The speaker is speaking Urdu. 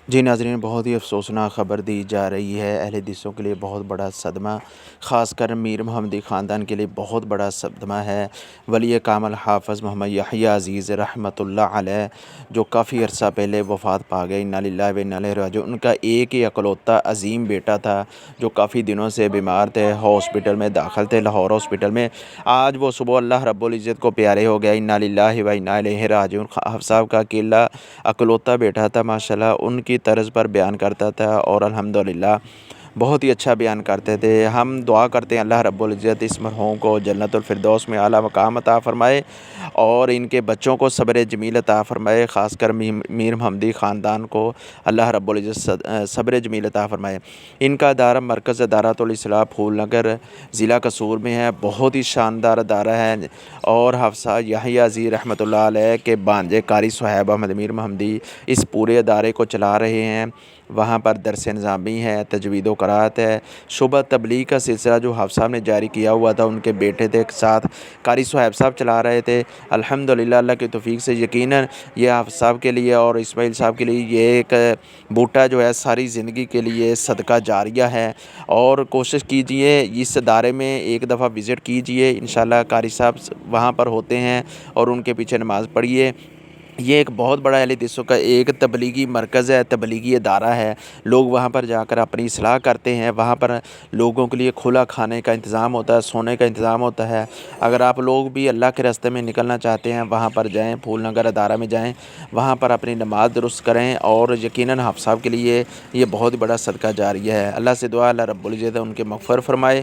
جی ناظرین، بہت ہی افسوسناک خبر دی جا رہی ہے۔ اہل حدیثوں کے لیے بہت بڑا صدمہ، خاص کر میر محمدی خاندان کے لیے بہت بڑا صدمہ ہے۔ ولی کامل حافظ محمد یحییٰ عزیز رحمۃ اللہ علیہ جو کافی عرصہ پہلے وفات پا گئے، انا للہ و انا الیہ راجعون۔ ان کا ایک ہی اکلوتا عظیم بیٹا تھا جو کافی دنوں سے بیمار تھے، ہاسپٹل میں داخل تھے، لاہور ہاسپٹل میں۔ آج وہ صبح اللہ رب العزت کو پیارے ہو گئے، انا للہ و انا الیہ راجعون۔ حافظ صاحب کا اکیلا اکلوتا بیٹا تھا، ماشاءاللہ ان کی طرز پر بیان کرتا تھا اور الحمدللہ بہت ہی اچھا بیان کرتے تھے۔ ہم دعا کرتے ہیں اللہ رب العزت اس مرحوم کو جنت الفردوس میں اعلیٰ مقام عطا فرمائے اور ان کے بچوں کو صبر جمیل عطا فرمائے، خاص کر میر محمدی خاندان کو اللہ رب العزت صبر جمیل عطا فرمائے۔ ان کا ادارہ مرکز دارۃ الاصلاح پھول نگر ضلع قصور میں ہے، بہت ہی شاندار ادارہ ہے اور حافظ یحییٰ عزیز رحمۃ اللہ علیہ کے بانجے قاری صہیب احمد میر محمدی اس پورے ادارے کو چلا رہے ہیں۔ وہاں پر درس نظامی ہے، تجوید و قرات ہے، شعبہ تبلیغ کا سلسلہ جو حافظ صاحب نے جاری کیا ہوا تھا، ان کے بیٹے تھے ساتھ قاری صہیب صاحب چلا رہے تھے۔ الحمدللہ اللہ کی توفیق سے یقیناً یہ حافظ صاحب کے لیے اور اسماعیل صاحب کے لیے یہ ایک بوٹا جو ہے ساری زندگی کے لیے صدقہ جاریہ ہے۔ اور کوشش کیجئے اس ادارے میں ایک دفعہ وزٹ کیجئے، انشاءاللہ قاری صاحب وہاں پر ہوتے ہیں اور ان کے پیچھے نماز پڑھیے۔ یہ ایک بہت بڑا اہل حدیثوں کا ایک تبلیغی مرکز ہے، تبلیغی ادارہ ہے۔ لوگ وہاں پر جا کر اپنی اصلاح کرتے ہیں، وہاں پر لوگوں کے لیے کھلا کھانے کا انتظام ہوتا ہے، سونے کا انتظام ہوتا ہے۔ اگر آپ لوگ بھی اللہ کے راستے میں نکلنا چاہتے ہیں، وہاں پر جائیں، پھول نگر ادارہ میں جائیں، وہاں پر اپنی نماز درست کریں اور یقیناً حافظ صاحب کے لیے یہ بہت بڑا صدقہ جاریہ ہے۔ اللہ سے دعا اللہ رب العزت ان کے مغفر فرمائے۔